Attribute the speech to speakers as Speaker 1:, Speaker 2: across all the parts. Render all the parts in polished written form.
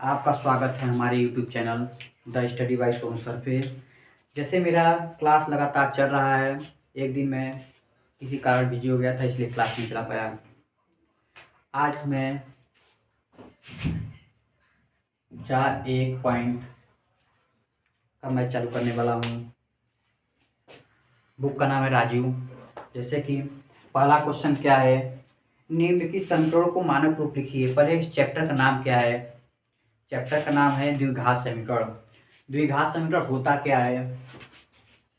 Speaker 1: आपका स्वागत है हमारे YouTube channel the study bye Sonu sir पे। जैसे मेरा क्लास लगातार चल रहा है, एक दिन मैं किसी कारण बिजी हो गया था, इसलिए क्लास नहीं चला पाया। आज मैं 4.1 पॉइंट का मैच चालू करने वाला हूँ। बुक का नाम है राजीव। जैसे कि पहला क्वेश्चन क्या है, निम्नलिखित समीकरणों को मानक रूप लिखिए। पहले चैप्टर का नाम क्या है? चैप्टर का नाम है द्विघात समीकरण। द्विघात समीकरण होता क्या है?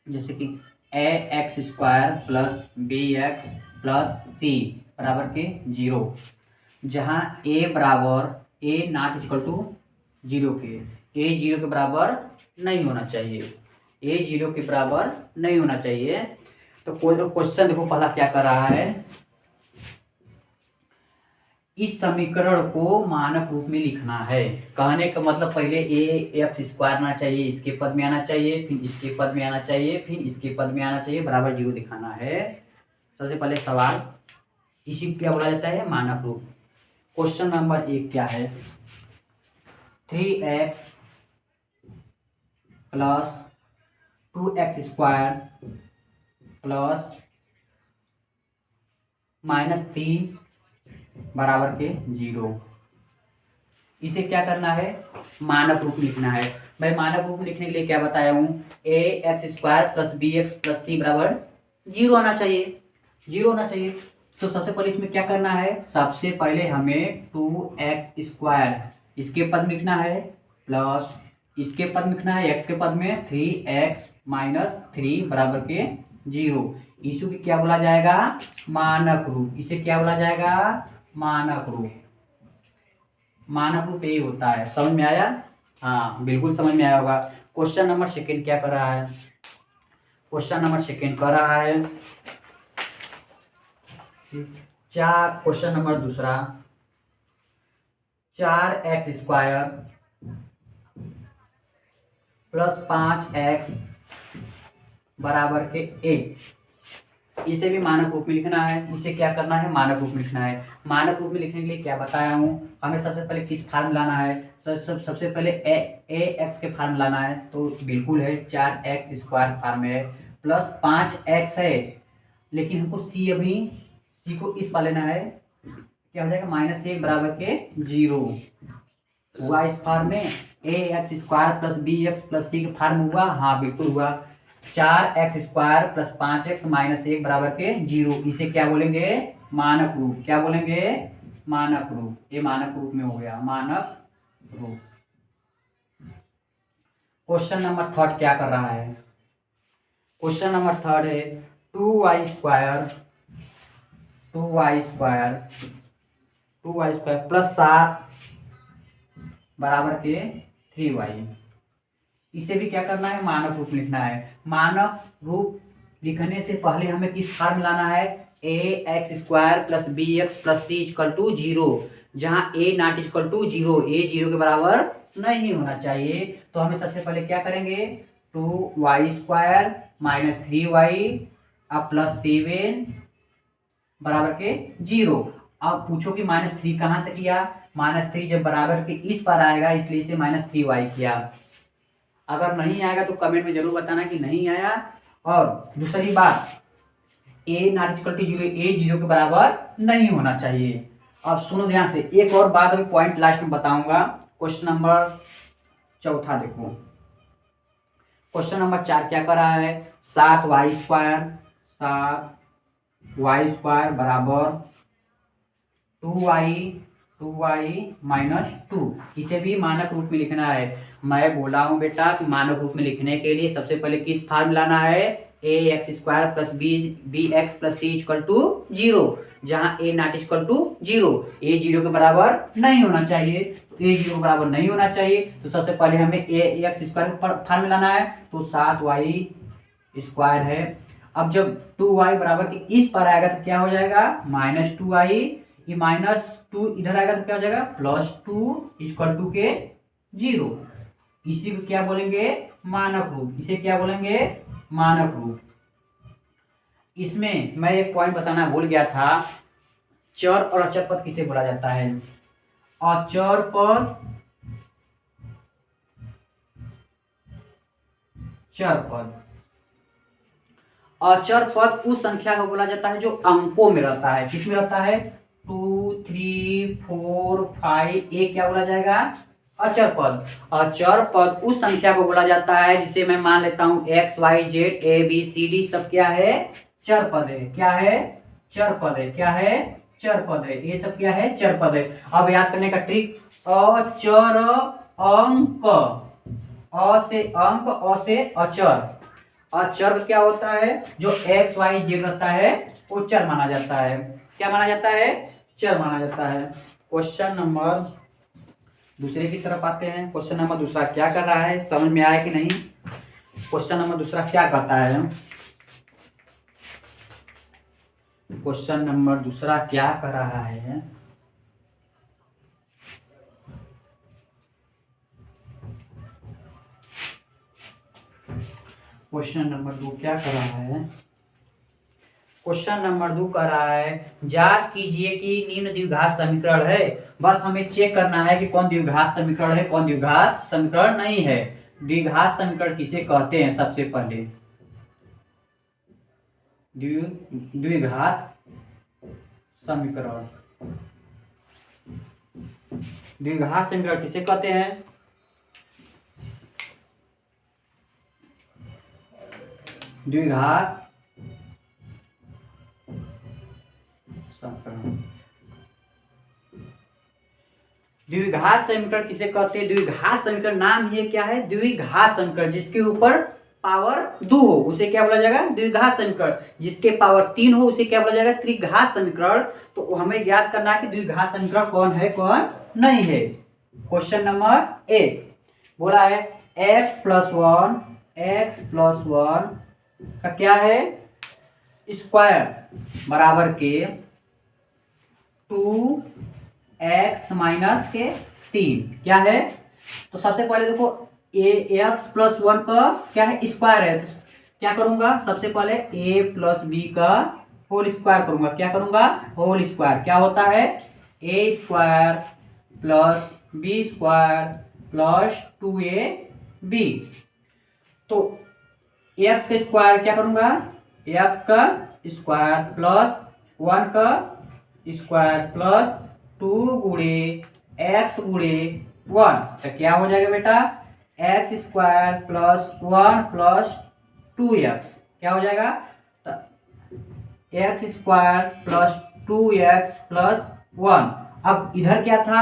Speaker 1: जैसे कि A x square plus B x plus C बराबर के 0, जहाँ ए बराबर ए नॉट इक्वल टू 0 के, ए 0 के बराबर नहीं होना चाहिए, ए 0 के बराबर नहीं होना चाहिए। तो क्वेश्चन देखो पहला क्या कर रहा है, इस समीकरण को मानक रूप में लिखना है। कहने का मतलब पहले ए एक्स स्क्वायर आना चाहिए, इसके पद में आना चाहिए, फिर इसके पद में आना चाहिए, फिर इसके पद में आना चाहिए, बराबर 0 दिखाना है। सबसे पहले सवाल, इसी को क्या बोला जाता है? मानक रूप। क्वेश्चन नंबर 1 क्या है? 3x plus 2x square plus -3 बराबर के 0। इसे क्या करना है? मानक रूप लिखना है। भाई मानक रूप लिखने के लिए क्या बताया हूँ? A x square plus B x plus C बराबर 0 आना चाहिए, 0 होना चाहिए। तो सबसे पहले इसमें क्या करना है? सबसे पहले हमें 2x स्क्वायर इसके पद में लिखना है, प्लस इसके पद में लिखना है, x के पद में 3x माइनस 3 बराबर के 0। इसी को क्या बोला जाएगा? मानक रूप। इसे क्या बोला जाएगा? मानक रूप। मानक रूप यही होता है। समझ में आया? हाँ बिल्कुल समझ में आया होगा। क्वेश्चन नंबर सेकंड क्या कर रहा है? क्वेश्चन नंबर सेकंड कर रहा है क्वेश्चन नंबर दूसरा, 4x स्क्वायर प्लस 5x बराबर के 1। इसे भी मानक रूप में लिखना है। इसे क्या करना है? मानक रूप में लिखना है। मानक रूप में लिखने के लिए क्या बताया हूँ? हमें सबसे पहले किस फार्म लाना है? सबसे पहले ए एक्स के फार्म लाना है, तो बिल्कुल है 4x स्क्वायर फार्म है, प्लस 5x है, लेकिन हमको सी अभी सी को इस पर लेना है। क्या हो जाएगा? -1 बराबर के 0 हुआ इस फार्म में। A x square plus B x plus C का फार्म हुआ, हाँ बिल्कुल हुआ। 4x square plus 5x minus 1 बराबर के 0। इसे क्या बोलेंगे? मानक रूप। क्या बोलेंगे? मानक रूप। ये मानक रूप में हो गया, मानक रूप। क्वेश्चन नंबर थर्ड क्या कर रहा है? क्वेश्चन नंबर थर्ड है 2y स्क्वायर प्लस 7 बराबर के 3y। इसे भी क्या करना है? मानक रूप लिखना है। मानक रूप लिखने से पहले हमें किस फार्म लाना है? A x square plus B x plus c equal to 0, जहां a not equal to 0, a 0 के बराबर नहीं होना चाहिए। तो हमें सबसे पहले क्या करेंगे? 2y स्क्वायर माइनस 3y अब प्लस 7 बराबर के 0। अब पूछो कि -3 कहां से किया? -3 जब बराबर के इस पर आएगा, इसलिए इसे -3y किया। अगर नहीं आएगा तो कमेंट में जरूर बताना कि नहीं आया। और दूसरी बात, ए नॉट इक्वल टू 0, ए 0 के बराबर नहीं होना चाहिए। अब सुनो ध्यान से, एक और बात अभी पॉइंट लास्ट में बताऊंगा। क्वेश्चन नंबर चौथा देखो। क्वेश्चन नंबर 4 क्या कर रहा है? 7y स्क्वायर बराबर 2y माइनस 2। इसे भी मानक रूप में लिखना है। मैं बोला हूं बेटा कि मानक रूप में लिखने के लिए सबसे पहले किस फार्म लाना है? A x square plus B x plus c equal to 0, जहां a not equal to 0, a 0 के बराबर नहीं होना चाहिए। तो ए 0 के बराबर नहीं होना चाहिए, तो सबसे पहले हमें ए एक्स स्क्वायर फार्म लाना है। तो 7y स्क्वायर है। अब जब 2y बराबर के इस पर आएगा तो क्या हो जाएगा? -2y। ये -2 इधर आएगा तो क्या हो जाएगा? +2 इक्वल टू के 0। इसी को क्या बोलेंगे? मानक रूप। इसे क्या बोलेंगे? मानक रूप। इसमें मैं एक पॉइंट बताना भूल गया था, चर और अचर पद किसे बोला जाता है? अचर पद चर पद। अचर पद उस संख्या को बोला जाता है जो अंकों में रहता है। किसमें रहता है? 2, 3, 4, 5, ये क्या बोला जाएगा? अचर पद। अचर पद उस संख्या को बोला जाता है जिसे मैं मान लेता हूं X Y Z A B C D सब क्या है? चर पद है। क्या है? चर पद है। क्या है? चर पद है। ये सब क्या है? चर पद है। अब याद करने का ट्रिक, अचर अंक, अ से अंक, अ से अचर। अचर क्या होता है? जो एक्स वाई जेड रहता है वो चर माना जाता है। क्या माना जाता है? चर माना जाता है। क्वेश्चन नंबर दूसरे की तरफ आते हैं। क्वेश्चन नंबर दूसरा क्या कर रहा है, समझ में आया कि नहीं? क्वेश्चन नंबर दूसरा क्या कहता है? क्वेश्चन नंबर दूसरा क्या कर रहा है? क्वेश्चन नंबर 2 क्या कर रहा है? क्वेश्चन नंबर 2 कर रहा है जांच कीजिए कि निम्न द्विघात समीकरण है। बस हमें चेक करना है कि कौन द्विघात समीकरण है, कौन द्विघात समीकरण नहीं है। द्विघात समीकरण किसे कहते हैं? सबसे पहले द्विघात समीकरण, द्विघात समीकरण किसे कहते हैं? द्विघात समीकरण। द्विघात समीकरण किसे कहते हैं? द्विघात समीकरण नाम ये क्या है? द्विघात समीकरण। जिसके ऊपर पावर 2 हो उसे क्या बोला जाएगा? द्विघात समीकरण। जिसके पावर 3 हो उसे क्या बोला जाएगा? त्रिघात समीकरण। तो हमें याद करना है कि द्विघात समीकरण कौन है, कौन नहीं है। क्वेश्चन नंबर 1 बोला है x प्लस 1 का क्या है? स्क्वायर बराबर के 2x माइनस के 3। क्या है? तो सबसे पहले देखो एक्स प्लस 1 का क्या है? स्क्वायर है। तो क्या करूंगा? सबसे पहले a प्लस बी का होल स्क्वायर करूंगा। क्या करूंगा? Whole square. क्या होता है? a square plus B square plus 2ab। तो एक्स का स्क्वायर क्या करूंगा? एक्स का स्क्वायर प्लस 1 का स्क्वायर प्लस 2 गुणे एक्स गुणे 1। तो क्या हो जाएगा बेटा? X square plus 1 plus 2x। क्या हो जाएगा? X square plus 2x plus 1। अब इधर क्या था?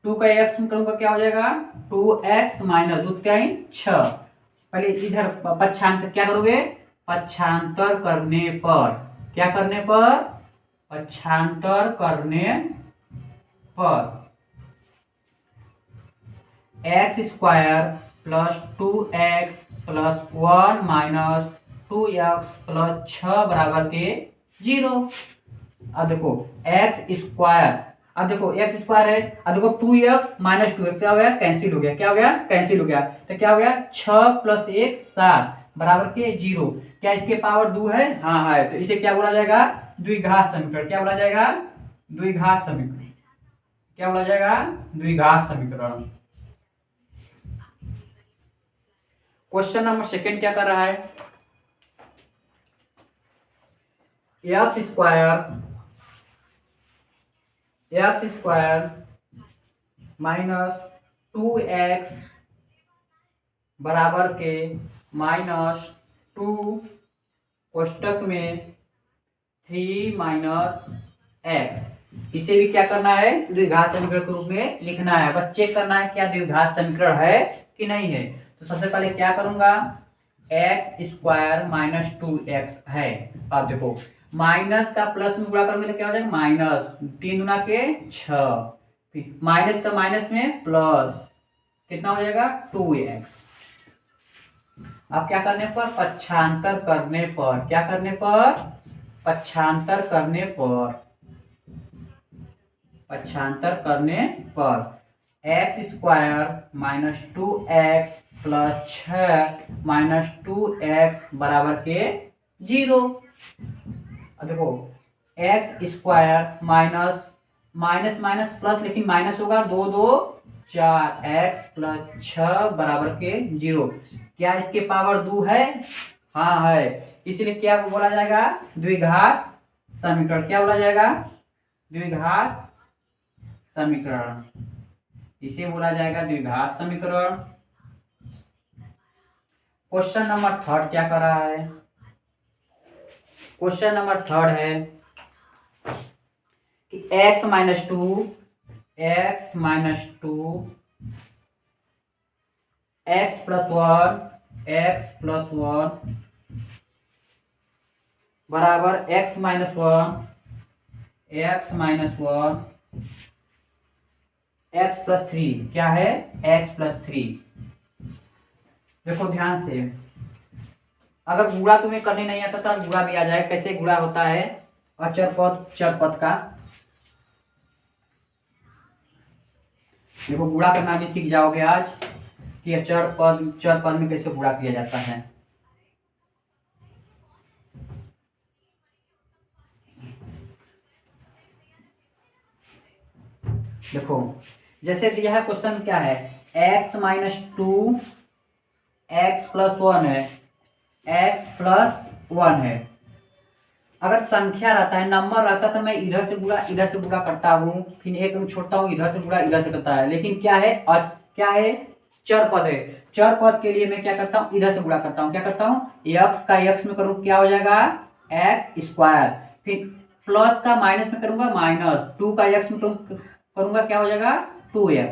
Speaker 1: 2 का x में करूंगा क्या हो जाएगा? 2x माइनस 2 क्या है? 6। पहले इधर पक्षांतर क्या करोगे? पक्षांतर करने पर, क्या करने पर? पक्षांतर करने पर x square plus 2x plus 1 minus 2x plus 6 बराबर के 0। अब देखो एक्स स्क्वायर, अब देखो एक्स स्क्वायर है, अब देखो 2x माइनस 2x क्या हो गया? कैंसिल हो गया। क्या हो गया? कैंसिल हो गया। तो क्या हो गया? 6 प्लस 1 7 बराबर के 0। क्या इसके पावर 2 है? हाँ है। तो इसे क्या बोला जाएगा? द्विघात समीकरण। क्या बोला जाएगा? द्विघात समीकरण। क्या बोला जाएगा? द्विघात समीकरण। क्वेश्चन नंबर 2 क्या कर रहा है? एक्स स्क्वायर माइनस 2x बराबर के माइनस 2 कोष्टक में 3 माइनस x। इसे भी क्या करना है? द्विघात समीकरण के रूप में लिखना है। बस चेक करना है क्या द्विघात समीकरण है कि नहीं है। तो सबसे पहले क्या करूंगा? एक्स स्क्वायर माइनस 2x है। अब देखो माइनस का प्लस में गुणा करोगे तो क्या हो जाएगा? माइनस 3 गुना के 6, माइनस का माइनस में प्लस, कितना हो जाएगा? 2x। अब क्या करने पर? पक्षांतर करने पर। क्या करने पर? पक्षांतर करने पर, पक्षांतर करने पर x squared minus 2x plus 6 minus 2x बराबर के 0। अब देखो x squared minus minus minus plus, लेकिन माइनस होगा 2 2 4 x प्लस 6 बराबर के 0। क्या इसके पावर 2 है? हाँ है। इसलिए क्या बोला जाएगा? द्विघात समीकरण। क्या बोला जाएगा? द्विघात समीकरण। इसे बोला जाएगा द्विघात समीकरण। क्वेश्चन नंबर 3 क्या कर रहा है? क्वेश्चन नंबर 3 है कि x minus two x plus one बराबर x minus one x plus three. क्या है? X plus three. देखो ध्यान से, अगर गुणा तुम्हें करने नहीं आता तो गुणा भी आ जाए। कैसे गुणा होता है अचर पद चर पद का? देखो गुणा करना भी सीख जाओगे आज कि चर पद में कैसे गुणा किया जाता है। देखो जैसे दिया है क्वेश्चन, क्या है? x minus two x plus one है, x प्लस वन है। अगर संख्या रहता है, नंबर रहता है, तो मैं इधर से गुणा करता हूँ, फिर एक में छोड़ता हूँ, इधर से गुणा इधर से करता है। लेकिन क्या है? क्या है? चर पद है। चर पद के लिए मैं क्या करता हूँ? इधर से गुणा करता हूँ। क्या करता हूँ? x का x में करूँ, क्या हो जाएगा? X square. फिर प्लस का माइनस में करूंगा, माइनस टू का x में करूंगा, क्या हो जाएगा? 2x।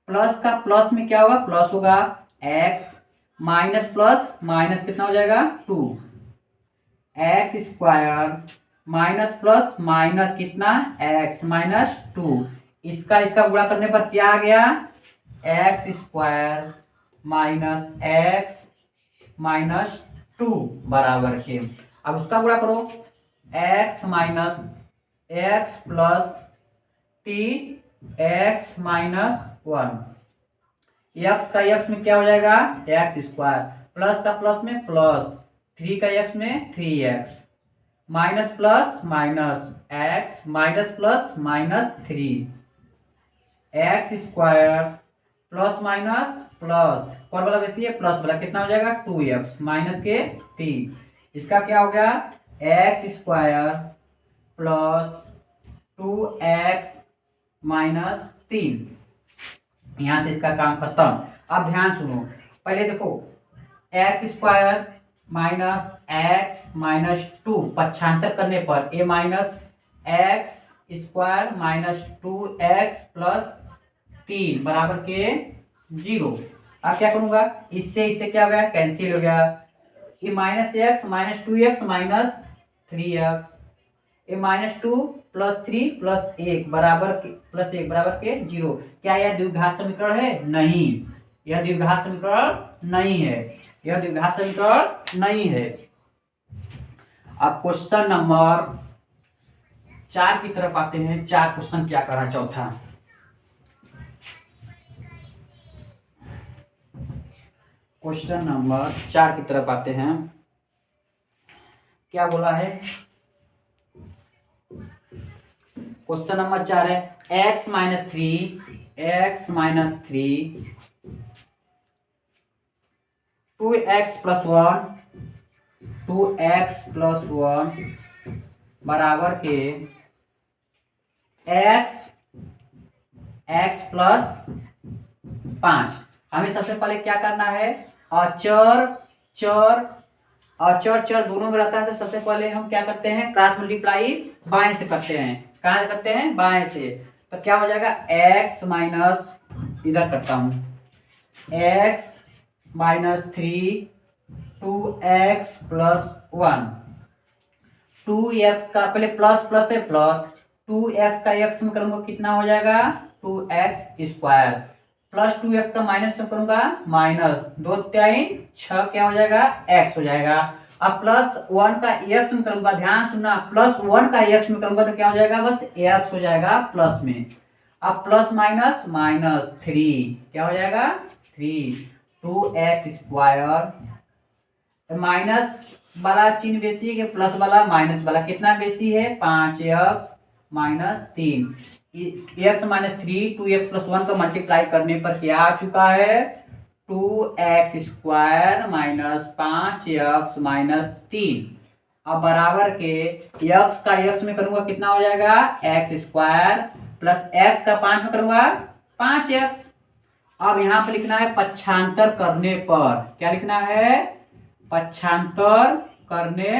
Speaker 1: प्लस का प्लस में क्या होगा? प्लस होगा x, माइनस प्लस माइनस कितना हो जाएगा? 2 x squared minus plus minus कितना? X minus 2। इसका गुणा करने पर क्या आ गया? X squared minus x minus 2 बराबर के। अब उसका गुणा करो, x minus x plus 3 x minus 1। X का एक्स में क्या हो जाएगा? X square. प्लस का प्लस में प्लस, 3 का एक्स में 3x, minus plus minus x minus plus minus 3 x square plus minus plus, कौन वाला वैसे है? प्लस वाला कितना हो जाएगा? 2x माइनस के 3। इसका क्या हो गया? X square plus 2x minus 3। यहां से इसका काम खत्म। अब ध्यान सुनो, पहले देखो x squared minus x minus 2 पक्षांतर करने पर a minus x squared minus 2x plus 3 बराबर के 0। अब क्या करूंगा? इससे क्या हो गया? कैंसिल हो गया। A minus x minus 2x minus 3x, a minus 2 plus 3 plus 1 बराबर के 0। क्या यह द्विघात समीकरण है? नहीं, यह द्विघात समीकरण नहीं है। यह द्विघात समीकरण नहीं है। अब क्वेश्चन नंबर 4 की तरफ आते हैं। 4 क्वेश्चन क्या कर रहा है? चौथा क्वेश्चन नंबर 4 की तरफ आते हैं। क्या बोला है? क्वेश्चन नंबर 4 है x minus three 2x plus one बराबर के x प्लस 5। हमें सबसे पहले क्या करना है? चर दोनों में रहता है, तो सबसे पहले हम क्या करते हैं? क्रॉस मल्टीप्लाई बाएं से करते हैं। कहां से करते हैं? बाएं से। तो क्या हो जाएगा? x माइनस, इधर करता हूं, x minus 3 2x plus 1। 2x का पहले प्लस प्लस है प्लस, 2x का x में करूंगा कितना हो जाएगा? 2x स्क्वायर प्लस 2x का माइनस में करूंगा माइनस 2 3 6 क्या हो जाएगा? x हो जाएगा। अब प्लस 1 का x में करूंगा, ध्यान सुनना, प्लस 1 का x में करूंगा तो क्या हो जाएगा? बस x हो जाएगा प्लस में। अब प्लस माइनस माइनस 3 क्या हो जाएगा? 3 2x स्क्वायर, माइनस वाला चिन्ह बेसी है, प्लस वाला माइनस वाला कितना बेसी है? 5x minus 3। x minus 3 2x plus 1 का मल्टीप्लाई करने पर क्या आ चुका है? 2x² माइनस 5x-3 अब बराबर के x का x में करूंगा कितना हो जाएगा x² प्लस x का 5 में करूंगा 5x। अब यहां पर लिखना है पक्षांतर करने पर, क्या लिखना है पक्षांतर करने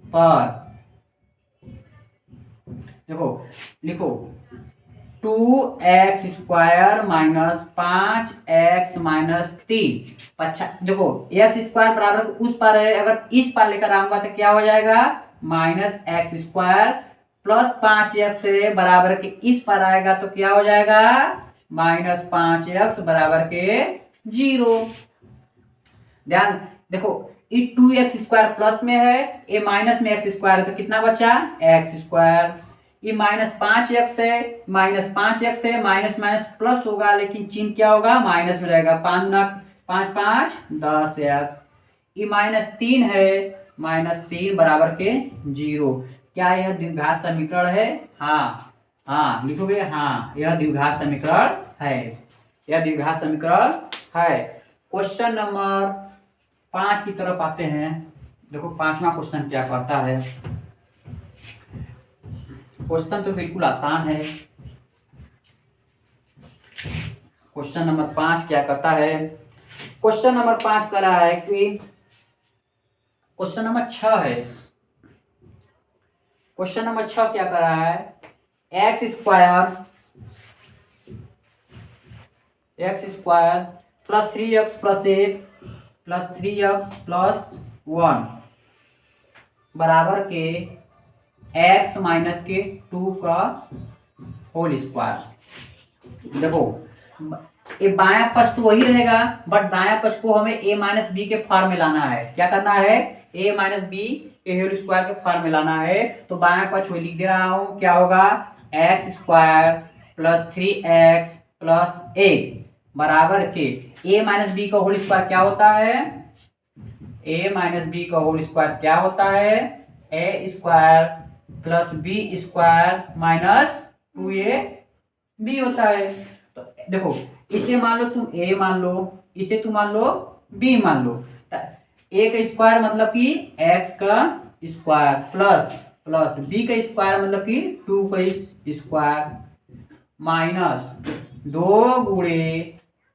Speaker 1: पर। देखो लिखो 2x² माइनस 5x-3 देखो x² बराबर उस पर है, अगर इस पर लेकर आऊंगा तो क्या हो जाएगा -x² प्लस 5x है बराबर के इस पर आएगा तो क्या हो जाएगा -5x बराबर के 0। ध्यान देखो ये 2x² प्लस में है, ये माइनस में x² है तो कितना बचा x²। ये -5x है, -5x है, माइनस माइनस प्लस होगा लेकिन चिन्ह क्या होगा माइनस में रहेगा। 5 गुना 5 5 10x। ये -3 है, -3 बराबर के 0। क्या यह द्विघात समीकरण है? हाँ हाँ लिखोगे हाँ यह द्विघात समीकरण है, यह द्विघात समीकरण है। क्वेश्चन नंबर 5 की तरफ आते हैं। देखो 5वां क्वेश्चन क्या करता है। क्वेश्चन तो बिल्कुल आसान है। क्वेश्चन नंबर 5 क्या करता है। क्वेश्चन नंबर 5 कर रहा है कि क्वेश्चन नंबर 6 है। क्वेश्चन नंबर 6 क्या कर रहा है x² plus 3x plus 1 plus 3x plus 1 बराबर के x माइनस के 2 का होल स्क्वायर। देखो ये बायां पक्ष तो वही रहेगा बट दायां पक्ष को हमें a माइनस बी के फॉर्म में लाना है। क्या करना है a माइनस बी के होल स्क्वायर के फॉर्म में लाना है। तो बायां पक्ष वही लिख दे रहा हूं, क्या होगा x² प्लस 3x प्लस 1 बराबर के a माइनस बी का होल स्क्वायर क्या होता है a माइनस बी का होल स्क्वायर क्या होता है a² plus b² minus 2ab होता है। तो देखो इसे मान लो तुम a मान लो, इसे तुम मान लो b मान लो। a का स्क्वायर मतलब कि x का स्क्वायर प्लस प्लस b का स्क्वायर मतलब कि 2 का स्क्वायर माइनस 2 गुणे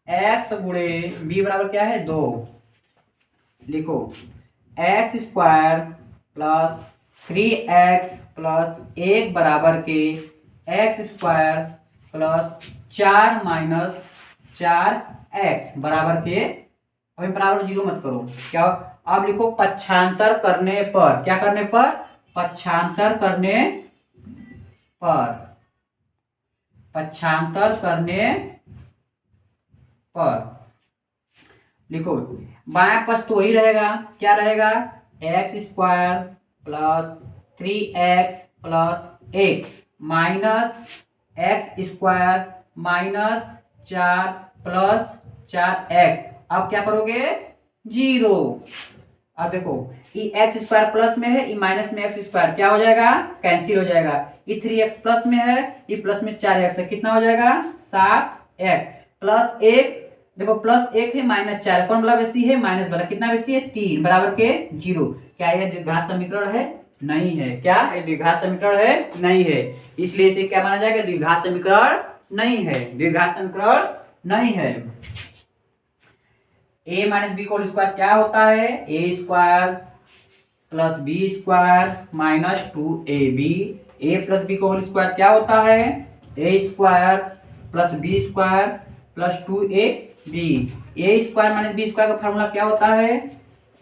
Speaker 1: x गुणे b बराबर क्या है 2। लिखो x² प्लस 3x प्लस 1 बराबर के x² प्लस 4 माइनस 4x बराबर के, अभी बराबर 0 मत करो, क्या अब लिखो पक्षांतर करने पर, क्या करने पर पक्षांतर करने पर, पक्षांतर करने पर लिखो बायां पक्ष तो वही रहेगा, क्या रहेगा x² plus 3x plus 1 minus x² minus 4 plus 4x। अब क्या करोगे 0। अब देखो ये x² प्लस में है, ये माइनस में x² क्या हो जाएगा कैंसिल हो जाएगा। ये 3x प्लस में है, ये प्लस में 4x है, कितना हो जाएगा 7x प्लस 1। देखो प्लस 1 है माइनस 4 कौन वाला बेसी है माइनस वाला, कितना बेसी है 3 बराबर के 0। क्या यह द्विघात समीकरण है? नहीं है। क्या ये द्विघात समीकरण है? नहीं है। इसलिए इसे क्या माना जाएगा द्विघात समीकरण नहीं है, द्विघात समीकरण नहीं है। a minus B whole square क्या होता है a² plus b² minus 2ab। a plus B whole square क्या होता है a² plus b² plus 2ab। a² minus b² का फॉर्मूला क्या होता है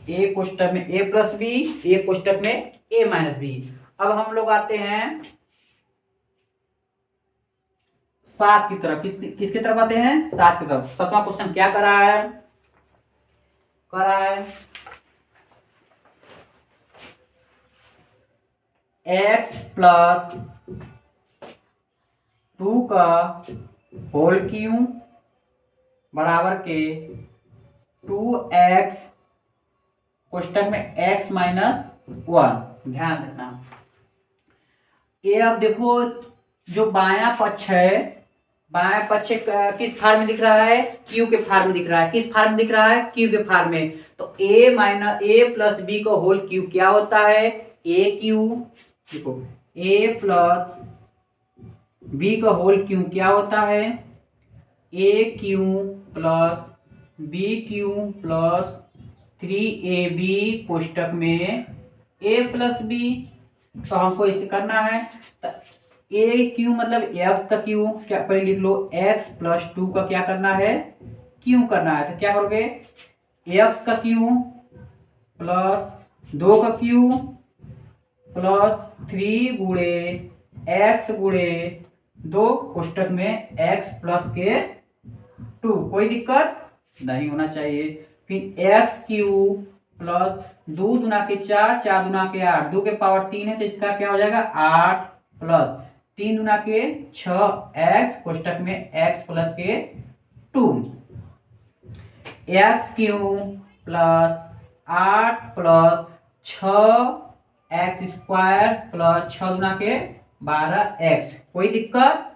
Speaker 1: a कोष्टक में a प्लस बी, a कोष्टक में a माइनस बी। अब हम लोग आते हैं 7 की तरफ, किसकी तरफ आते हैं 7 की तरफ। 7वां क्वेश्चन क्या कर रहा है, कर रहा है x प्लस 2 का होल क्यूब बराबर के 2x कोष्टक में x माइनस 1। ध्यान रखना ये अब देखो जो बायां पक्ष है बाएं पक्ष किस फार्म में दिख रहा है, क्यू के फार्म में दिख रहा है। किस फार्म में दिख रहा है, क्यू के फार्म में। तो ए प्लस बी का होल क्यू क्या होता है, ए क्यू। देखो ए प्लस बी का होल क्यू क्या होता है, a cube plus b cube plus 3ab कोष्टक में ए प्लस बी। तो हमको इसे करना है, तो ए क्यू मतलब एक्स का क्यू, क्या पहले लिख लो, एक्स प्लस 2 का क्या करना है, क्यू करना है। तो क्या करोगे, एक्स का क्यू प्लस 2 का क्यू प्लस 3 गुणे एक्स गुणे 2 कोष्टक में एक्स प्लस के 2। कोई दिक्कत नहीं होना चाहिए। फिर एक्स क्यू प्लस 2 दुना के 4, 4 दुना के 8, 2 के पावर 3 है तो इसका क्या हो जाएगा 8 प्लस 3 दुना के 6 एक्स कोष्टक में एक्स प्लस के 2। X Q plus 8 plus 6 x square plus 6 दुना के 12 एक्स। कोई दिक्कत,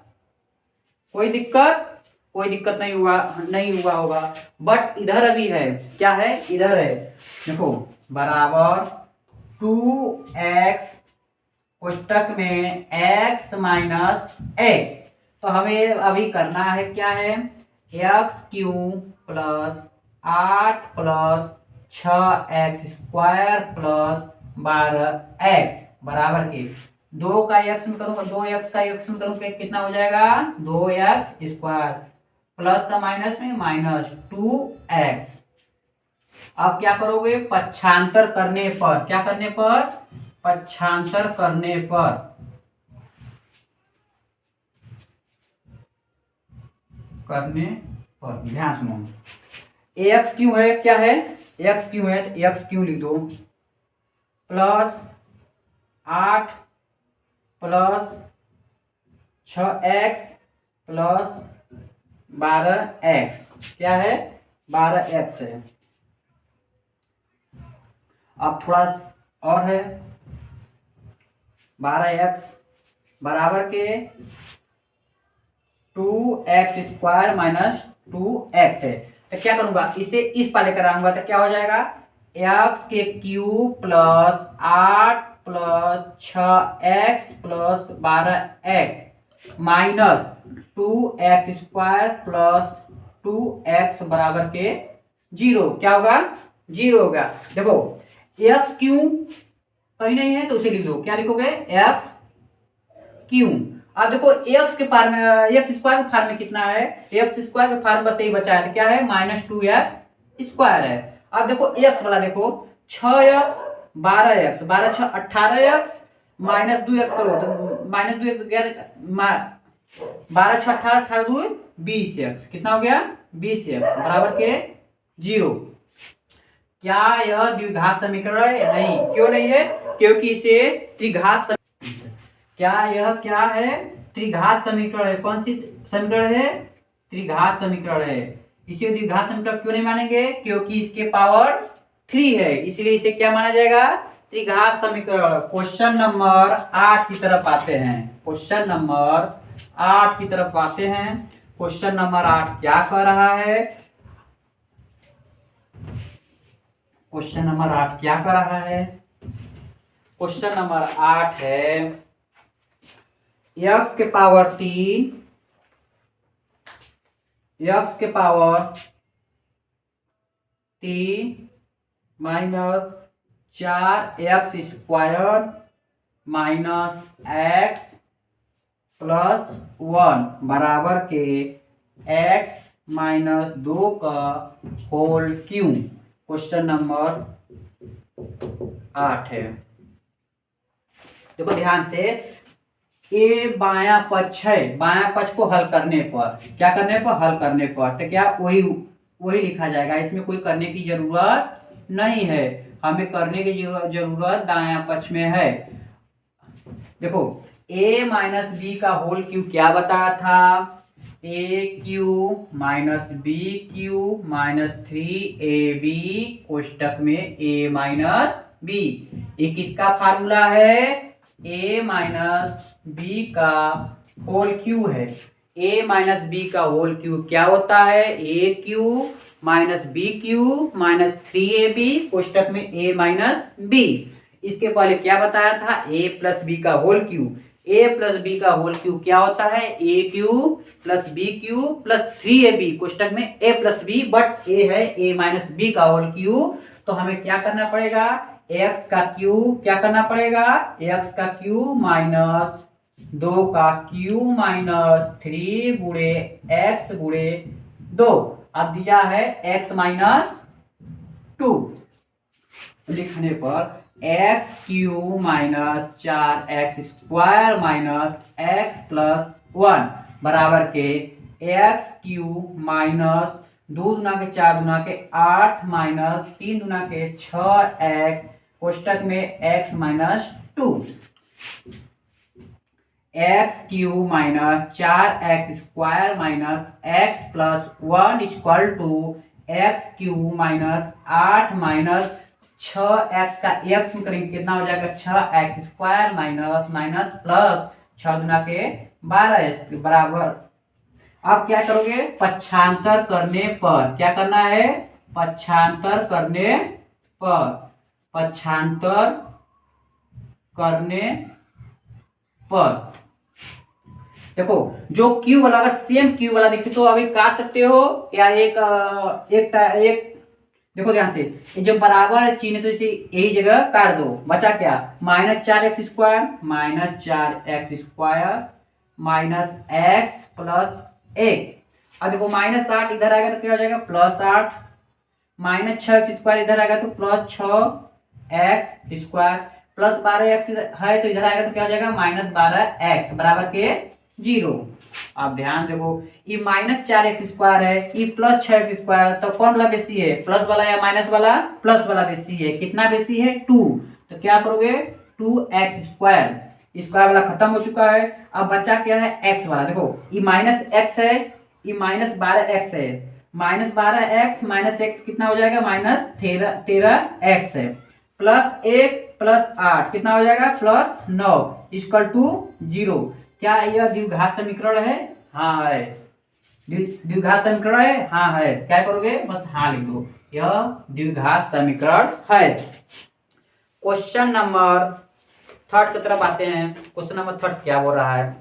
Speaker 1: कोई दिक्कत, कोई दिक्कत नहीं हुआ होगा। बट इधर अभी है, क्या है, इधर है, देखो बराबर 2x कोष्टक में x माइनस a। तो हमें अभी करना है क्या है, x Q plus 8 plus 6x square plus 12x बराबर के 2 का x में करूंगा, 2x का x में करूंगा कितना हो जाएगा 2x स्क्वायर प्लस का माइनस में माइनस 2x। अब क्या करोगे, पक्षांतर करने पर, क्या करने पर, पक्षांतर करने पर ध्यान सुनो, एक्स क्यू है, क्या है, एक्स क्यू है तो एक्स क्यू लिख दो plus 8 plus 6x plus 12x, क्या है 12x है। अब थोड़ा और है, 12x बराबर के 2x स्क्वायर माइनस 2x है। तो क्या करूंगा, इसे इस पाले कराऊंगा तो क्या हो जाएगा, x के cube plus 8 plus 6x plus 12x minus 2x square plus 2x बराबर के 0। क्या होगा, 0 होगा। देखो एक्स क्यू कहीं नहीं है तो उसे लिख दो, क्या लिखोगे, एक्स क्यू। अब देखो एक्स के फार्म में, एक्स स्क्वायर के फार्म में कितना है, एक्स स्क्वायर के फार्म बस यही बचा है, तो क्या है माइनस 2x स्क्वायर है। अब देखो एक्स वाला देखो 6x 12x 12 6 18x minus 2x करो तो माइनस 2x गया, 12 6 18 18 2 20x, कितना हो गया 20x बराबर के 0। क्या यह द्विघात समीकरण है, नहीं, क्यों नहीं है, क्योंकि इसे त्रिघात, क्या यह क्या है, त्रिघात समीकरण है। कौन सी समीकरण है, त्रिघात समीकरण है। इसे द्विघात समीकरण क्यों नहीं मानेंगे, क्योंकि इसके पावर 3 है, इसलिए इसे क्या माना जाएगा, त्रिघात समीकरण। क्वेश्चन नंबर 8 की तरफ आते हैं, क्वेश्चन नंबर 8 की तरफ आते हैं। क्वेश्चन नंबर 8 क्या कह रहा है, क्वेश्चन नंबर 8 क्या कर रहा है, क्वेश्चन नंबर 8 है x के पावर 3 x के power 3 minus 4x square minus x plus 1 बराबर के x माइनस 2 का होल क्यू। क्वेश्चन नंबर 8 है। देखो ध्यान से, ए बायां पक्ष है, बायां पक्ष को हल करने पर, क्या करने पर, हल करने पर, तो क्या वही लिखा जाएगा, इसमें कोई करने की जरूरत नहीं है। हमें करने की जरूरत दायां पक्ष में है। देखो a माइनस बी का होल क्यू क्या बताया था, a cube minus b cube minus 3ab कोष्टक में a माइनस बी। ये किसका फार्मूला है, a माइनस बी का होल क्यू है। ए माइनस बी का होल क्यूब क्या होता है, a cube minus b cube minus 3ab कोष्टक में ए माइनस बी। इसके पहले क्या बताया था, ए प्लस बी का whole cube. A plus B का होल क्यूब क्या होता है, a cube plus b cube plus 3ab कोष्टक में a plus b, but a है ए माइनस बी का होल क्यूब। तो हमें क्या करना पड़ेगा, एक्स का क्यूब क्या करना पड़ेगा, एक्स का क्यूब माइनस 2 का क्यूब माइनस 3 गुणे एक्स गुणे 2। अब दिया है एक्स माइनस 2, लिखने पर x cube minus 4x square minus x plus 1 बराबर के एक्स क्यूब माइनस 2 गुना के 4 गुना के 8 माइनस 3 गुना के 6x कोष्टक में x minus 2। X cube minus 4x square minus x plus 1 equal to X cube minus 8 minus 6x का x में करेंगे कितना हो जाएगा, 6x square minus minus plus 6 गुना के 12 बराबर। अब क्या करोगे, पक्षांतर करने पर क्या करना है, पक्षांतर करने पर, पक्षांतर करने पर देखो जो क्यू वाला अगर सेम क्यू वाला दिखे तो अभी काट सकते हो, या एक देखो ध्यान से, ये जब बराबर है चिन्ह तो इसे यही जगह काट दो, बचा क्या, -4x square minus x plus 1। अब देखो -8 इधर आएगा तो क्या हो जाएगा, +8, -6x स्क्वायर इधर आएगा तो +6x स्क्वायर, +12x है तो इधर आएगा तो क्या हो जाएगा, -12x बराबर के 0। आप ध्यान देखो, ये -4x स्क्वायर है, ये +6x स्क्वायर, तो कौन वाला बेसी है, प्लस वाला या माइनस वाला, प्लस वाला बेसी है। कितना बेसी है, 2। तो क्या करोगे, 2x स्क्वायर, स्क्वायर वाला खत्म हो चुका है। अब बचा क्या है, x वाला। देखो ये -x है, ये -12x है, -12x माइनस x कितना हो जाएगा, -13x है, +1 + 8 कितना हो जाएगा, +9 इक्वल टू 0। क्या यह द्विघात समीकरण है, हाँ है। द्विघात समीकरण है, हाँ है। क्या करोगे, बस हाँ लिख दो, यह द्विघात समीकरण है। क्वेश्चन नंबर 3 की तरफ आते हैं। क्वेश्चन नंबर 3 क्या बोल रहा है,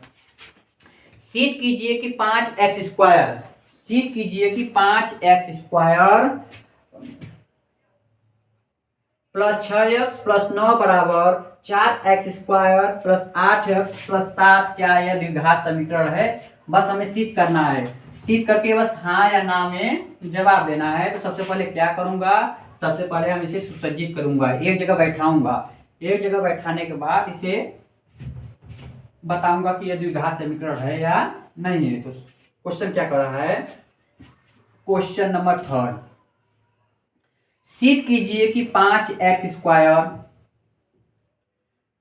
Speaker 1: सिद्ध कीजिए कि 5x स्क्वायर, सिद्ध कीजिए कि 5x square plus 6x plus 9 बराबर 4x square plus 8x plus 7 क्या यह द्विघात समीकरण है। बस हमें सिद्ध करना है, सिद्ध करके बस हाँ या ना में जवाब देना है। तो सबसे पहले क्या करूंगा, सबसे पहले हम इसे सुसज्जित करूंगा, एक जगह बैठाऊंगा, एक जगह बैठाने के बाद इसे बताऊंगा कि यह द्विघात समीकरण है या नहीं है। तो क्वेश्चन क्या कर रहा है, क्वेश्चन नंबर 3, सिद्ध कीजिए कि 5x square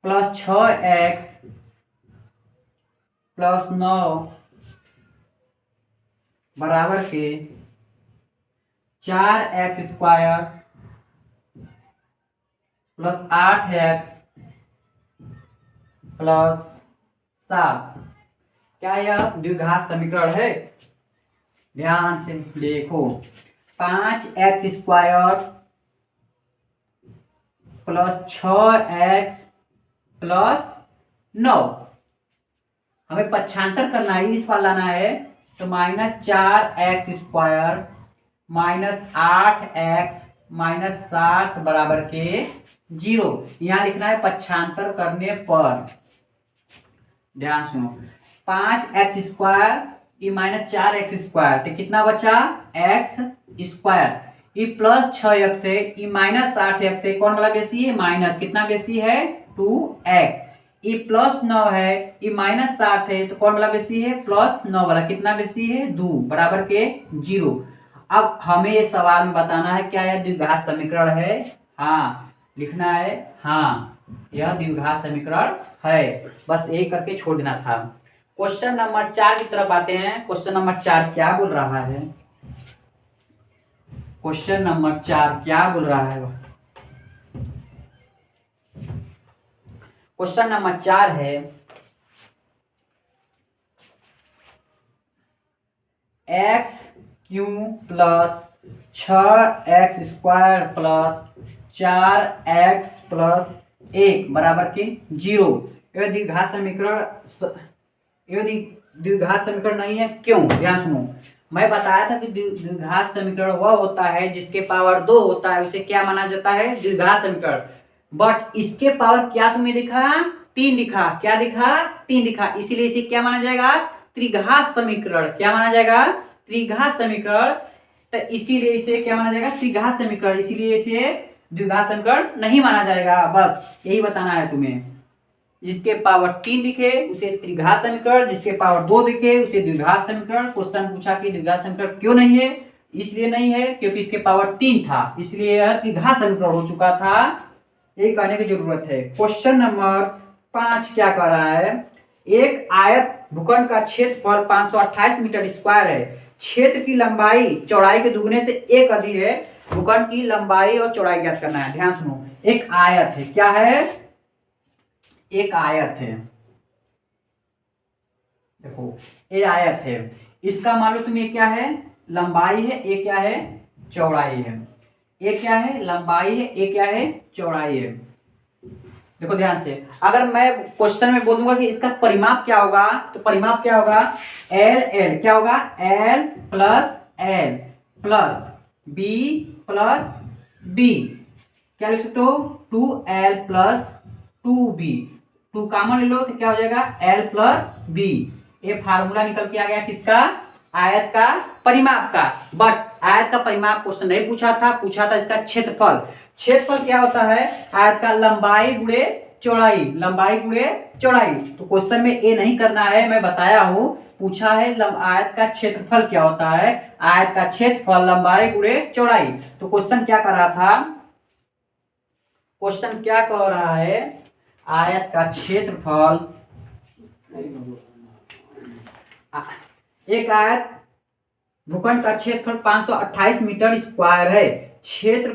Speaker 1: plus 6x plus 9 बराबर के 4x square plus 8x plus 7 क्या यह द्विघात समीकरण है। ध्यान से देखो, 5x square plus 6x plus 9, हमें पक्षांतर करना है, इस पर लाना है। तो -4x स्क्वायर -8x -7 बराबर के 0। यहां लिखना है पक्षांतर करने पर। ध्यान सुनो, 5x स्क्वायर ये -4x स्क्वायर, तो कितना बचा, x स्क्वायर, ये प्लस 6x है, ये -8x है, कौन वाला बेसी है, माइनस, कितना बेसी है, 2x, ये प्लस 9 है, ये -7 है, तो कौन वाला बेसी है, +9 वाला, कितना बेसी है, 2 बराबर के 0। अब हमें ये सवाल में बताना है क्या यह द्विघात समीकरण है, हाँ लिखना है, हाँ यह द्विघात समीकरण है। बस यही करके छोड़ देना था। क्वेश्चन नंबर 4 की तरफ आते हैं। क्वेश्चन नंबर 4 क्या बोल रहा है, क्वेश्चन नंबर 4 क्या बोल रहा है, क्वेश्चन नंबर 4 है x Q plus 6x² plus 4x+1 बराबर के 0। यह द्विघात समीकरण नहीं है। क्यों? ध्यान सुनो, मैं बताया था कि द्विघात समीकरण वह होता है जिसके पावर 2 होता है, उसे क्या माना जाता है? द्विघात समीकरण। बट इसके पावर क्या तुम्हें दिखा? 3 दिखा। क्या दिखा? 3 दिखा। इसीलिए इसे क्या माना जाएगा? त्रिघात समीकरण। क्या माना जाएगा? त्रिघात समीकरण। तो इसीलिए इसे क्या माना जाएगा? त्रिघात समीकरण। इसीलिए इसे द्विघात समीकरण नहीं माना जाएगा। बस यही बताना है तुम्हें। जिसके पावर 3 दिखे उसे त्रिघात समीकरण, जिसके पावर 2 दिखे उसे द्विघात समीकरण। क्वेश्चन पूछा कि द्विघात समीकरण क्यों नहीं है? इसलिए नहीं है क्योंकि इसके पावर 3 था, इसलिए यह त्रिघात समीकरण हो चुका था। यही कहने की जरूरत है। क्वेश्चन नंबर 5 क्या कह रहा है? एक आयत भूखंड का क्षेत्रफल 528 मीटर स्क्वायर है। क्षेत्र की लंबाई चौड़ाई के दुगने से 1 अधिक है। भूखंड की लंबाई और चौड़ाई ज्ञात करना है। ध्यान सुनो, एक आयत है। क्या है? एक आयत है। देखो, ये आयत है। इसका मान लो तुम ये क्या है? लंबाई है। ये क्या है? चौड़ाई है। ये क्या है? लंबाई है। ये क्या है? चौड़ाई है। देखो ध्यान से, अगर मैं क्वेश्चन में बोलूंगा कि इसका परिमाप क्या होगा, तो परिमाप क्या होगा? एल क्या होगा? L plus B plus B. क्या लिख सकते हो? 2L plus 2B। 2 कॉमन ले लो तो क्या हो जाएगा? L plus B. ये फार्मूला निकल के आ गया किसका? आयत का परिमाप का। बट आयत का परिमाप क्वेश्चन नहीं पूछा था, पूछा था इसका क्षेत्रफल। क्षेत्रफल क्या होता है? आयत का लंबाई गुणे चौड़ाई, लंबाई गुणे चौड़ाई। तो क्वेश्चन में ये नहीं करना है, मैं बताया हूं। पूछा है आयत का क्षेत्रफल क्या होता है? आयत का क्षेत्रफल लंबाई गुणे चौड़ाई। तो क्वेश्चन क्या कर रहा था? क्वेश्चन क्या कह रहा है? आयत का क्षेत्रफल, एक आयत भूखंड का क्षेत्रफल 528 मीटर स्क्वायर है। क्षेत्र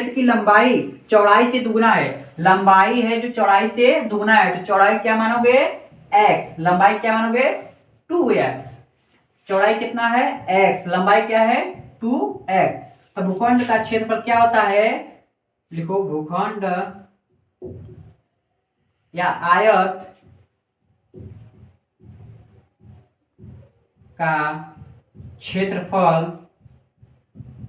Speaker 1: की लंबाई चौड़ाई से दुगना है। लंबाई है जो चौड़ाई से दुगना है, तो चौड़ाई क्या मानोगे? x। लंबाई क्या मानोगे? 2x। चौड़ाई कितना है? x। लंबाई क्या है? 2x। तो भूखंड का क्षेत्रफल क्या होता है? लिखो, भूखंड या आयत का क्षेत्रफल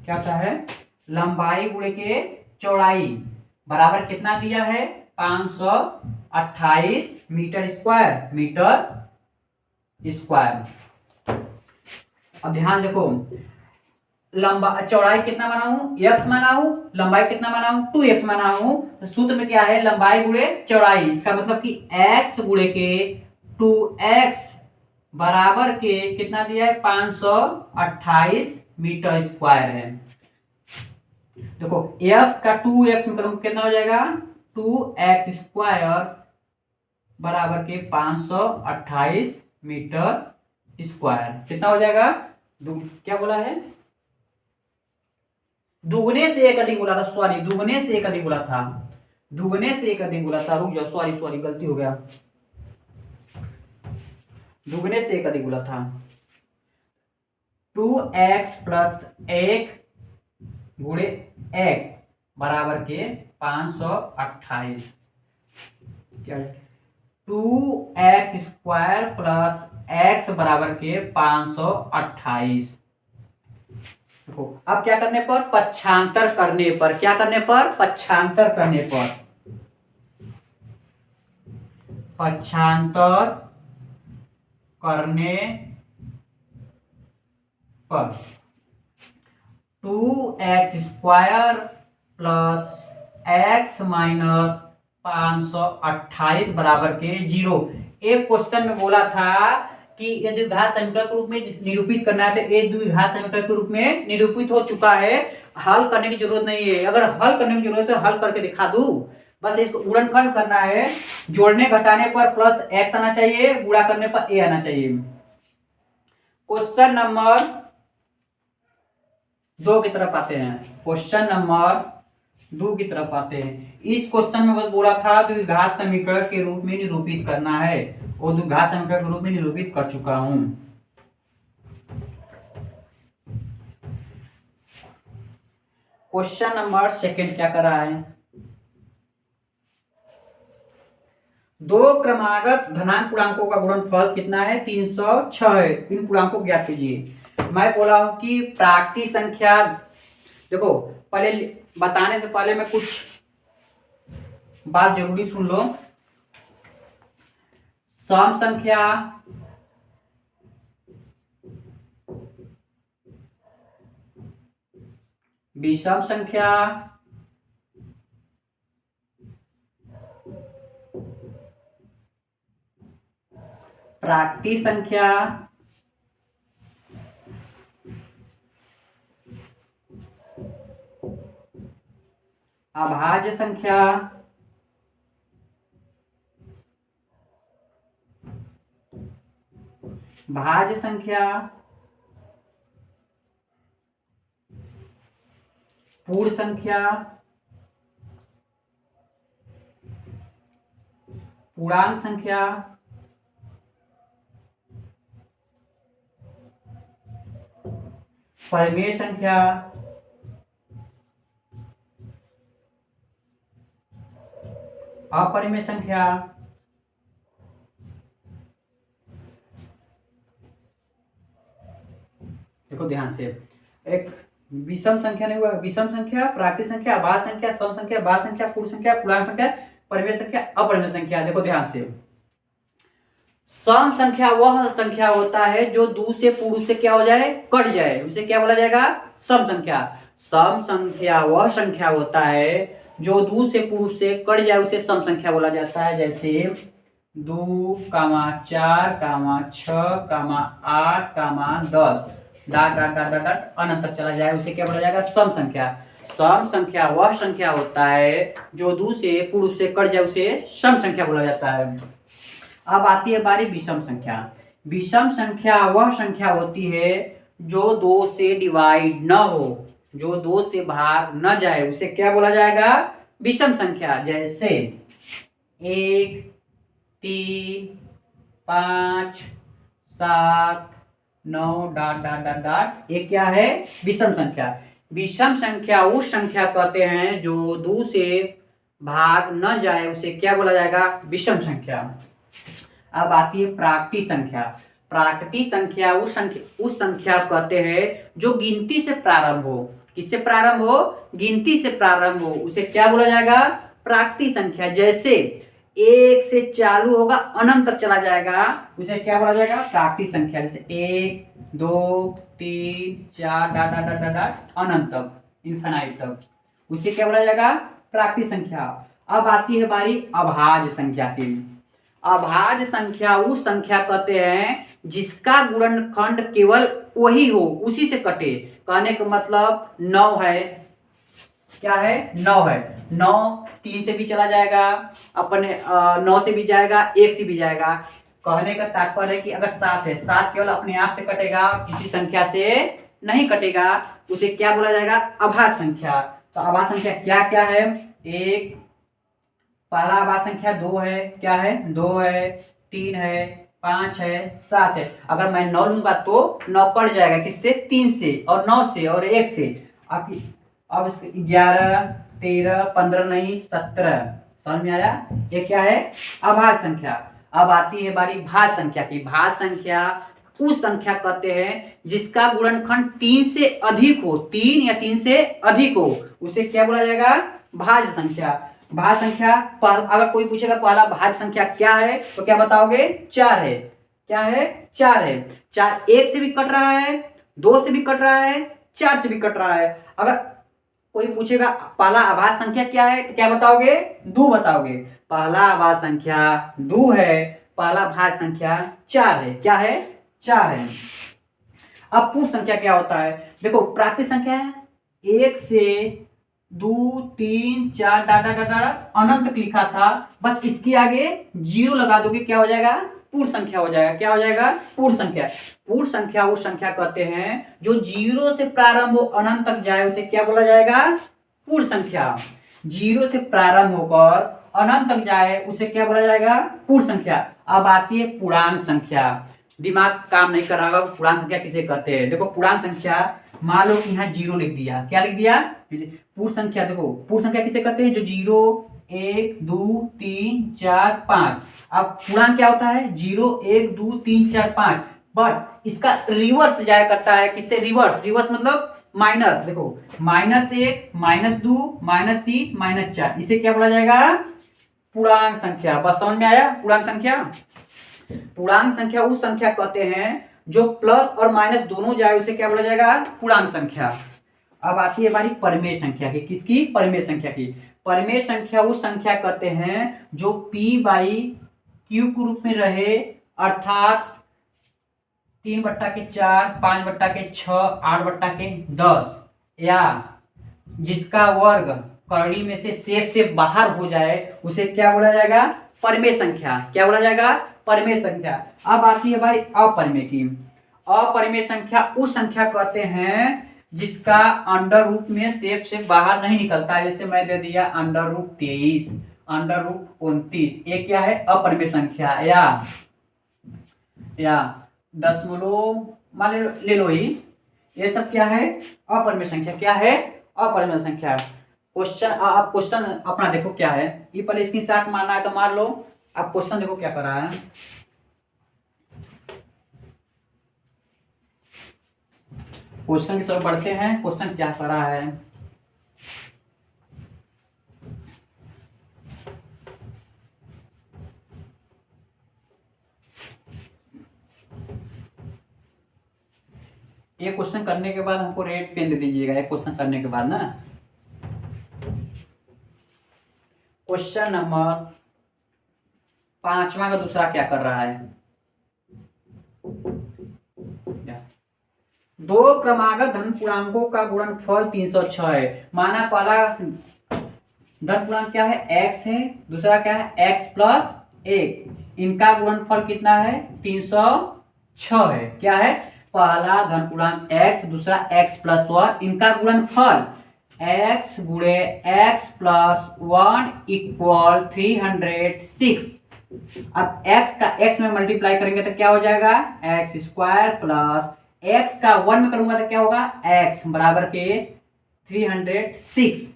Speaker 1: क्या होता है? लंबाई गुणे के चौड़ाई बराबर कितना दिया है? 528 मीटर स्क्वायर। अब ध्यान देखो, लंबा चौड़ाई कितना माना हूं? x माना हूं। लंबाई कितना माना हूं? 2x माना हूं। तो सूत्र में क्या है? लंबाई गुणे चौड़ाई। इसका मतलब कि x गुणे के 2x बराबर के कितना दिया है? 528 मीटर स्क्वायर है। देखो, x का 2x में करूं कितना हो जाएगा? 2x स्क्वायर बराबर के 528 मीटर स्क्वायर। कितना हो जाएगा? क्या बोला है? दुगने से एक अधिक बोला था। सॉरी, दुगने से एक अधिक बोला था। दुगने से एक अधिक बोला था। रुक जाओ, सॉरी गलती हो गया। दुगने से एक अधिक बोला था। 2x प्लस 1 गुणे x बराबर के 528। क्या? 2x स्क्वायर प्लस x बराबर के 528। देखो, अब क्या करने पर? पक्षांतर करने पर। क्या करने पर? पक्षांतर करने पर। पक्षांतर करने पर 2x square plus x minus 528 बराबर के 0। एक क्वेश्चन में बोला था कि ये द्विघात समीकरण के रूप में निरूपित करना है, तो ये द्विघात समीकरण के रूप में निरूपित हो चुका है। हल करने की जरूरत नहीं है। अगर हल करने की जरूरत है, हल करके दिखा दूं। बस इसको गुणनखंड करना है। जोड़ने घटाने पर प्लस x आना चाहिए, गुणा करने पर a आना चाहिए। क्वेश्चन नंबर 2 की तरफ आते हैं। क्वेश्चन नंबर 2 की तरफ आते हैं। इस क्वेश्चन में बोला था द्विघात समीकरण के रूप में निरूपित करना है, और द्विघात समीकरण के रूप में निरूपित कर चुका हूं। क्वेश्चन नंबर सेकंड क्या कर रहा है, दो क्रमागत धनांक पूर्णांकों का गुणनफल कितना है, 306 है। इन पूर्णांकों को ज्ञात कीजिए। मैं बोला हूं कि प्राकृतिक संख्या, देखो पहले बताने से पहले मैं कुछ बात जरूरी सुन लो। सम संख्या, विषम संख्या, प्राकृतिक संख्या, अभाज्य संख्या, भाज्य संख्या, पूर्ण संख्या, पूर्णांक संख्या, परिमेय संख्या, अपरिमेय संख्या, देखो ध्यान से, एक विषम संख्या नहीं हुआ, विषम संख्या, प्राकृतिक संख्या, अभाज्य संख्या, सम संख्या, भाज्य संख्या, पूर्ण संख्या, पूर्णांक संख्या, परिमेय संख्या, अपरिमेय संख्या। देखो ध्यान से, सम संख्या वह संख्या होता है जो दो से पूर्व से क्या हो जाए, कट जाए, उसे क्या बोला जाएगा, सम संख्या। सम संख्या वह संख्या होता है जो दो से पूर्व से कट जाए, उसे सम संख्या बोला जाता है। जैसे 2, 4, 6, 8, 10 dot dot dot dot dot अनंत तक चला जाए, उसे क्या बोला जाएगा, सम संख्या। सम संख्या वह संख्या होता है जो दो से पूर्व से कट जाए, उसे सम संख्या बोला जाता है। अब आती है बारी विषम संख्या। विषम संख्या वह संख्या होती है जो दो से डिवाइड न हो, जो दो से भाग न जाए, उसे क्या बोला जाएगा, विषम संख्या। जैसे 1, 3, 5, 7, 9 डाट डाट डाट डाट, ये क्या है, विषम संख्या। विषम संख्या उस संख्या कहते हैं जो दो से भाग न जाए, उसे क्या बोला जाएगा, विषम संख्या। अब आती है प्राकृतिक संख्या। प्राकृतिक संख्या उस संख्या कहते हैं जो गिनती से प्रारंभ हो। किससे प्रारंभ हो, गिनती से प्रारंभ हो, उसे क्या बोला जाएगा, प्राकृतिक संख्या। जैसे 1 से चालू होगा, अनंत तक चला जाएगा, उसे क्या बोला जाएगा, प्राकृतिक संख्या। जैसे 1, 2, 3, 4 dot dot dot dot dot अनंत तक, इनफाइनाइट तक, उसे क्या बोला जाएगा, प्राकृतिक संख्या। अब आती है बारी अभाज्य संख्या की। अभाज्य संख्या उस संख्या कहते हैं जिसका गुणनखंड केवल वही हो, उसी से कटे। कहने का मतलब 9 है, क्या है, 9 है। 9 3 से भी चला जाएगा, अपने 9 से भी जाएगा, 1 से भी जाएगा। कहने का तात्पर्य है कि अगर 7 है, 7 केवल अपने आप से कटेगा, किसी संख्या से नहीं कटेगा, उसे क्या बोला जाएगा, अभाज्य संख्या। तो अभाज्य संख्या क्या क्या है, एक पहला अभाज्य संख्या 2 है, क्या है, 2 है, 3 है, 5 है, 7 है। अगर मैं 9 लूंगा तो 9 कट जाएगा, किससे, 3 से और 9 से और 1 से। अब 11, 13, 15 नहीं, 17, समझ में आया, ये क्या है, अभाज्य संख्या। अब आती है बारी भाज्य संख्या की। भाज्य संख्या उस संख्या कहते हैं जिसका गुणनखंड 3 से अधिक हो, 3 या 3 से अधिक हो, उसे क्या बोला जाएगा, भाज्य संख्या। भाज्य संख्या अगर कोई पूछेगा पहला भाज्य संख्या क्या है, तो क्या बताओगे, 4 है। क्या है, 4 है। 4 1 से भी कट रहा है, 2 से भी कट रहा है, 4 से भी कट रहा है। अगर कोई पूछेगा पहला अभाज्य संख्या क्या है, तो क्या बताओगे, 2 बताओगे। पहला अभाज्य संख्या 2 है, पहला भाज्य संख्या 4 है। क्या है, 4 है। अब पूर्ण संख्या क्या होता है, देखो प्राकृतिक संख्या है, 1 से 2, 3, 4 डाटा डाटा अनंत तक लिखा था, बस इसके आगे 0 लगा दोगे, क्या हो जाएगा, पूर्ण संख्या हो जाएगा। क्या हो जाएगा, पूर्ण संख्या। पूर्ण संख्या उस संख्या कहते हैं जो 0 से प्रारंभ हो, अनंत तक जाए, उसे क्या बोला जाएगा, पूर्ण संख्या। 0 से प्रारंभ होकर अनंत तक जाए, उसे क्या बोला जाएगा, पूर्ण संख्या। अब आती है पूर्णांक संख्या। दिमाग काम नहीं कर रहा होगा, पूर्णांक संख्या किसे कहते हैं। देखो पूर्णांक संख्या मान लो कि यहाँ 0 लिख दिया, क्या लिख दिया, पूर्ण संख्या। देखो पूर्ण संख्या किसे कहते हैं, जो 0 1 2 3 4 5। अब पूर्णांक क्या होता है, 0 1 2 3 4 5, बट इसका रिवर्स जाया करता है, किससे, रिवर्स। रिवर्स मतलब माइनस। देखो -1 -2 -3 -4, इसे क्या बोला जाएगा, पूर्णांक संख्या। बस समझ में आया, पूर्णांक संख्या। पूर्णांक संख्या उस संख्या कहते हैं जो प्लस और माइनस दोनों जाए, उसे क्या बोला जाएगा, पूर्णांक संख्या। अब आती है हमारी परिमेय संख्या की, किसकी, परिमेय संख्या की। परिमेय संख्या उस संख्या कहते हैं जो p/q के रूप में रहे, अर्थात 3/4 5/6 8/10, या जिसका वर्ग करड़ी में से शेष से बाहर हो जाए, उसे क्या बोला जाएगा, परिमेय संख्या। क्या बोला जाएगा, परिमेय संख्या। अब आती है भाई अपरिमेय की। अपरिमेय संख्या उस संख्या कहते हैं जिसका अंडर रूट में शेष से बाहर नहीं निकलता है। जैसे मैं दे दिया √23, √29, ये क्या है, अपरिमेय संख्या। या दशमलव मान ले लो ही, ये सब क्या है, अपरिमेय संख्या। क्या है, अपरिमेय संख्या। क्वेश्चन, आप क्वेश्चन अपना देखो क्या है, ये पहले इसकी साथ मारना है तो मार लो। अब क्वेश्चन देखो क्या कर रहा है, क्वेश्चन की तरफ बढ़ते हैं। क्वेश्चन क्या कर रहा है, ये क्वेश्चन करने के बाद हमको रेड पेन दे दीजिएगा, एक क्वेश्चन करने के बाद ना। क्वेश्चन नंबर 5वां का दूसरा क्या कर रहा है, दो क्रमागत धन पूर्णांकों का गुणनफल 306 है। माना पहला धन पूर्णांक क्या है, x है, दूसरा क्या है, x+1, इनका गुणनफल कितना है, 306 है। क्या है, पहला धन पूर्णांक x, दूसरा x+1, इनका गुणनफल x गुणे x+1 = 306। अब x में मल्टीप्लाई करेंगे तो क्या हो जाएगा, x² प्लस x का 1 में करूंगा तो क्या होगा, x बराबर के 306।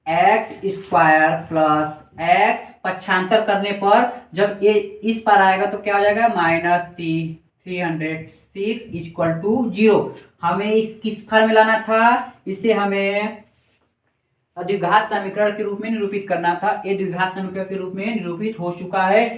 Speaker 1: x² प्लस x पक्षांतर करने पर जब ये इस पर आएगा तो क्या हो जाएगा, -306 = 0। हमें इस किस फॉर्म में लाना था, इसे हमें द्विघात समीकरण के रूप में निरूपित करना था। ये द्विघात समीकरण के रूप में निरूपित हो चुका है।